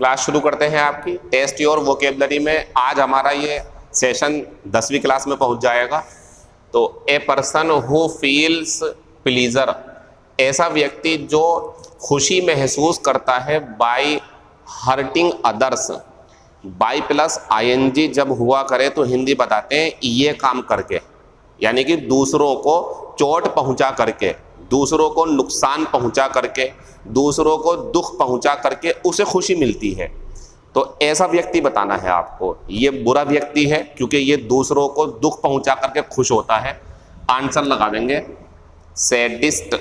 Class शुरू करते हैं आपकी टेस्ट योर वोकेबलरी में। आज हमारा ये सेशन 10वीं क्लास में पहुंच जाएगा। तो a person who feels pleasure, ऐसा व्यक्ति जो खुशी महसूस करता है by hurting others. By plus ING जब हुआ करे तो हिंदी बताते हैं ये काम करके, यानी कि दूसरों को चोट पहुंचा करके, दूसरों को नुकसान पहुंचा करके, दूसरों को दुख पहुंचा करके उसे खुशी मिलती है। तो ऐसा व्यक्ति बताना है आपको। ये बुरा व्यक्ति है क्योंकि ये दूसरों को दुख पहुंचा करके खुश होता है। आंसर लगा देंगे सैडिस्ट।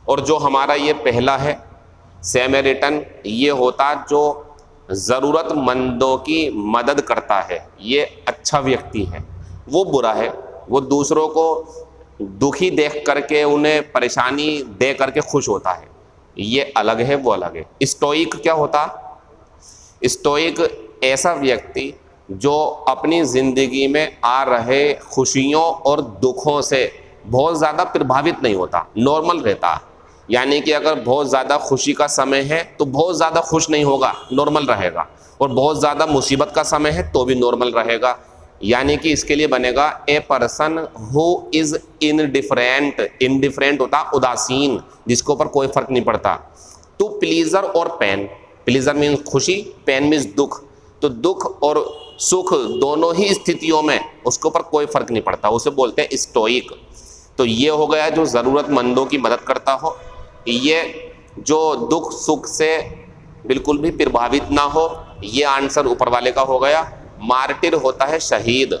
और जो हमारा ये पहला है सैमेरिटन, ये होता जो ज़रूरतमंदों की मदद करता है, ये अच्छा व्यक्ति है। वो बुरा है, वो दूसरों को दुखी देख करके उन्हें परेशानी दे करके खुश होता है, ये अलग है, वो अलग है। स्टोइक क्या होता? स्टोइक ऐसा व्यक्ति जो अपनी ज़िंदगी में आ रहे खुशियों और दुखों से बहुत ज़्यादा प्रभावित नहीं होता, नॉर्मल रहता। यानी कि अगर बहुत ज़्यादा खुशी का समय है तो बहुत ज़्यादा खुश नहीं होगा, नॉर्मल रहेगा, और बहुत ज़्यादा मुसीबत का समय है तो भी नॉर्मल रहेगा। यानी कि इसके लिए बनेगा ए person who is indifferent. Indifferent होता उदासीन, जिसके ऊपर कोई फर्क नहीं पड़ता। टू प्लीजर और पेन, प्लीजर मीन्स खुशी, पेन मीन्स दुख। तो दुख और सुख दोनों ही स्थितियों में उसके ऊपर कोई फर्क नहीं पड़ता, उसे बोलते हैं स्टोइक। तो ये हो गया जो ज़रूरतमंदों की मदद करता हो, ये जो दुख सुख से बिल्कुल भी प्रभावित ना हो, ये आंसर ऊपर वाले का हो गया। मार्टिर होता है शहीद।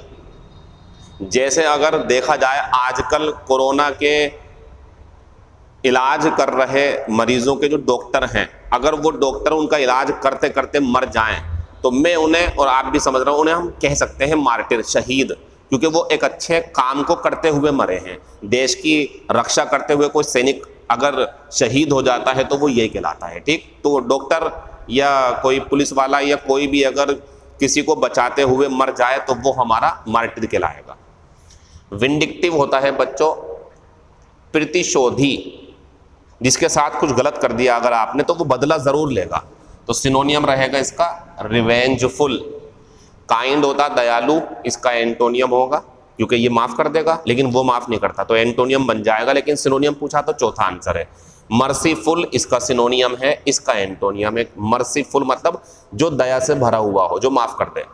जैसे अगर देखा जाए आजकल कोरोना के इलाज कर रहे मरीजों के जो डॉक्टर हैं, अगर वो डॉक्टर उनका इलाज करते करते मर जाएं तो मैं उन्हें, और आप भी समझ रहे हो, उन्हें हम कह सकते हैं मार्टिर, शहीद, क्योंकि वो एक अच्छे काम को करते हुए मरे हैं। देश की रक्षा करते हुए कोई सैनिक अगर शहीद हो जाता है तो वो यही कहलाता है। ठीक, तो डॉक्टर या कोई पुलिस वाला या कोई भी अगर किसी को बचाते हुए मर जाए तो वो हमारा मार्टिर कहलाएगा। विंडिक्टिव होता है बच्चों प्रतिशोधी, जिसके साथ कुछ गलत कर दिया अगर आपने तो वो बदला जरूर लेगा। तो सिनोनियम रहेगा इसका रिवेंजफुल। काइंड होता दयालु, इसका एंटोनियम होगा, क्योंकि ये माफ कर देगा लेकिन वो माफ नहीं करता, तो एंटोनियम बन जाएगा। लेकिन सिनोनियम पूछा तो चौथा आंसर है। मर्सीफुल इसका सिनोनियम है, इसका एंटोनियम है। मर्सीफुल मतलब जो दया से भरा हुआ हो, जो माफ कर दे।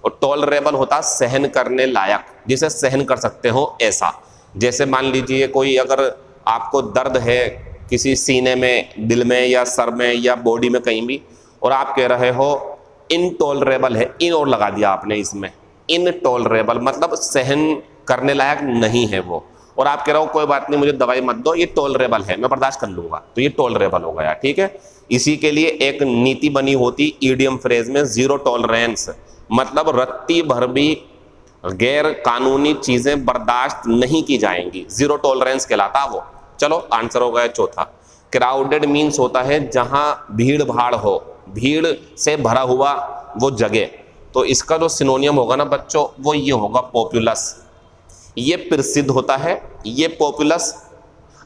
और टॉलरेबल होता सहन करने लायक, जिसे सहन कर सकते हो ऐसा। जैसे मान लीजिए कोई अगर आपको दर्द है किसी सीने में, दिल में या सर में या बॉडी में कहीं भी, और आप कह रहे हो इनटॉलरेबल है, इन और लगा दिया आपने इसमें, इनटॉलरेबल मतलब सहन करने लायक नहीं है वो, और आप कह रहे हो कोई बात नहीं मुझे दवाई मत दो, ये टॉलरेबल है, मैं बर्दाश्त कर लूंगा, तो ये टॉलरेबल हो गया। ठीक है, इसी के लिए एक नीति बनी होती ईडियम फ्रेज में, जीरो टॉलरेंस, मतलब रत्ती भर भी गैर कानूनी चीजें बर्दाश्त नहीं की जाएंगी, जीरो टॉलरेंस कहलाता वो। चलो आंसर हो गया चौथा। क्राउडेड मीन्स होता है जहां भीड़ भाड़ हो, भीड़ से भरा हुआ वो जगह। तो इसका जो सिनोनियम होगा ना बच्चों वो ये होगा पॉपुलस। ये प्रसिद्ध होता है, ये पॉपुलस।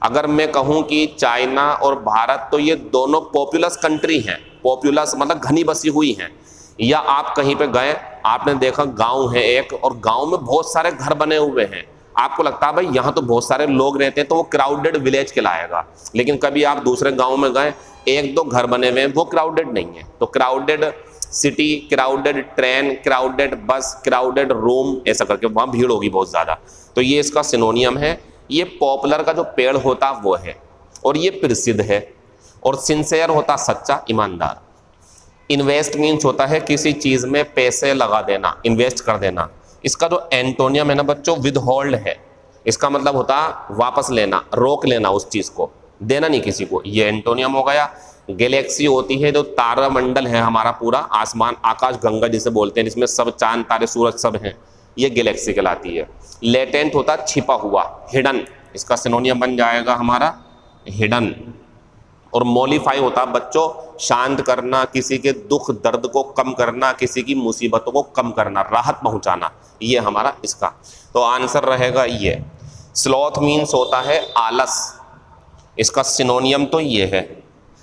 अगर मैं कहूं कि चाइना और भारत, तो ये दोनों पॉपुलस कंट्री हैं। पॉपुलस मतलब घनी बसी हुई हैं। या आप कहीं पे गए, आपने देखा गांव है एक, और गांव में बहुत सारे घर बने हुए हैं, आपको लगता है भाई यहाँ तो बहुत सारे लोग रहते हैं, तो वो क्राउडेड विलेज कहलाएगा। लेकिन कभी आप दूसरे गांव में गए, एक दो घर बने हुए हैं, वो क्राउडेड नहीं है। तो crowded city, crowded train, crowded बस, क्राउडेड रूम, ऐसा करके वहाँ भीड़ होगी बहुत ज़्यादा। तो ये इसका सिनोनियम है। ये पॉपुलर का जो पेड़ होता वो है, और ये प्रसिद्ध है। और सिंसेयर होता सच्चा, ईमानदार। इन्वेस्ट मीन्स होता है किसी चीज़ में पैसे लगा देना, इन्वेस्ट कर देना। इसका जो एंटोनियम है ना बच्चों विदहोल्ड है। इसका मतलब होता वापस लेना, रोक लेना, उस चीज़ को देना नहीं किसी को, ये एंटोनियम हो गया। गैलेक्सी होती है जो तारामंडल है हमारा पूरा आसमान, आकाश गंगा जिसे बोलते हैं, जिसमें सब चांद तारे सूरज सब हैं, ये गैलेक्सी कहलाती है। लेटेंट होता छिपा हुआ, हिडन, इसका सिनोनियम बन जाएगा हमारा हिडन। और मॉलिफाई होता बच्चों शांत करना, किसी के दुख दर्द को कम करना, किसी की मुसीबतों को कम करना, राहत पहुंचाना, ये हमारा इसका। तो आंसर रहेगा ये। स्लॉथ मीन्स होता है आलस, इसका सिनोनियम तो ये है।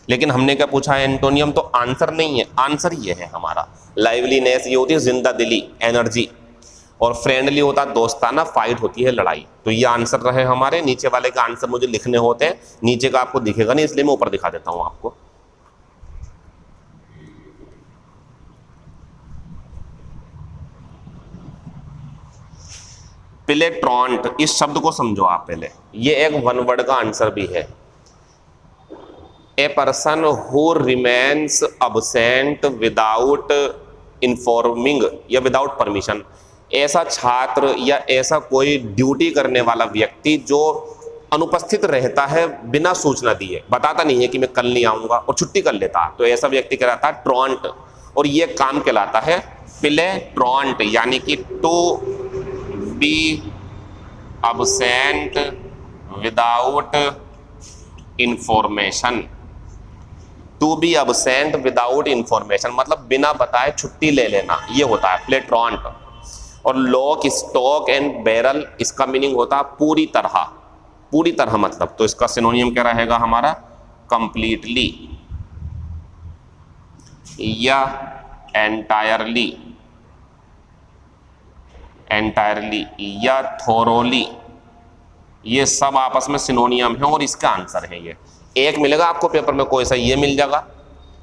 लेकिन हमने क्या पूछा है एंटोनियम, तो आंसर नहीं है, आंसर ये है हमारा। लाइवलीनेस ये होती है जिंदा दिली, एनर्जी, और फ्रेंडली होता है दोस्ताना, फाइट होती है लड़ाई। तो ये आंसर रहे हमारे। नीचे वाले का आंसर मुझे लिखने होते हैं, नीचे का आपको दिखेगा नहीं इसलिए मैं ऊपर दिखा देता हूं आपको। प्लेट्रॉन्ट, इस शब्द को समझो आप पहले, ये एक वन वर्ड का आंसर भी है। ए person who remains absent without informing या विदाउट परमिशन, ऐसा छात्र या ऐसा कोई ड्यूटी करने वाला व्यक्ति जो अनुपस्थित रहता है बिना सूचना दिए, बताता नहीं है कि मैं कल नहीं आऊंगा और छुट्टी कर लेता, तो ऐसा व्यक्ति कहलाता है ट्रॉन्ट, और ये काम कहलाता है प्लेट्रॉन्ट, यानी कि to be absent without information। To be absent without information मतलब बिना बताए छुट्टी ले लेना, ये होता है प्लेट्रॉन्ट। और लॉक, स्टॉक एंड बैरल, इसका मीनिंग होता है पूरी तरह, पूरी तरह मतलब, तो इसका सिनोनियम क्या रहेगा हमारा, कंप्लीटली या एंटायरली, एंटायरली या थोरोली, ये सब आपस में सिनोनियम है और इसका आंसर है ये। एक मिलेगा आपको पेपर में कोई सा, ये मिल जाएगा,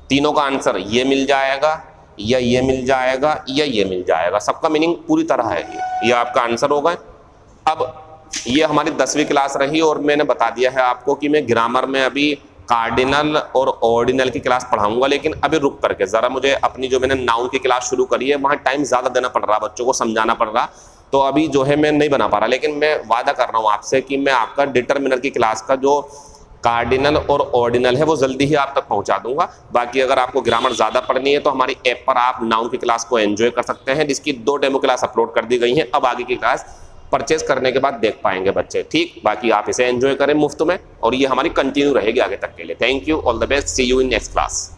तीनों का आंसर ये मिल जाएगा, या ये मिल जाएगा, या ये मिल जाएगा, सबका मीनिंग पूरी तरह है ये आपका आंसर होगा। अब ये हमारी 10वीं क्लास रही और मैंने बता दिया है आपको कि मैं ग्रामर में अभी कार्डिनल और ऑर्डिनल की क्लास पढ़ाऊंगा, लेकिन अभी रुक करके ज़रा मुझे अपनी जो मैंने नाउन की क्लास शुरू करी है वहाँ टाइम ज़्यादा देना पड़ रहा, बच्चों को समझाना पड़ रहा, तो अभी जो है मैं नहीं बना पा रहा, लेकिन मैं वादा कर रहा हूँ आपसे कि मैं आपका डिटरमिनर की क्लास का जो कार्डिनल और ऑर्डिनल है वो जल्दी ही आप तक पहुंचा दूंगा। बाकी अगर आपको ग्रामर ज़्यादा पढ़नी है तो हमारी ऐप पर आप नाउन की क्लास को एंजॉय कर सकते हैं, जिसकी 2 डेमो क्लास अपलोड कर दी गई हैं। अब आगे की क्लास परचेज करने के बाद देख पाएंगे बच्चे, ठीक। बाकी आप इसे एंजॉय करें मुफ्त में, और ये हमारी कंटिन्यू रहेगी आगे तक के लिए। Thank you, all the best, see you in next class.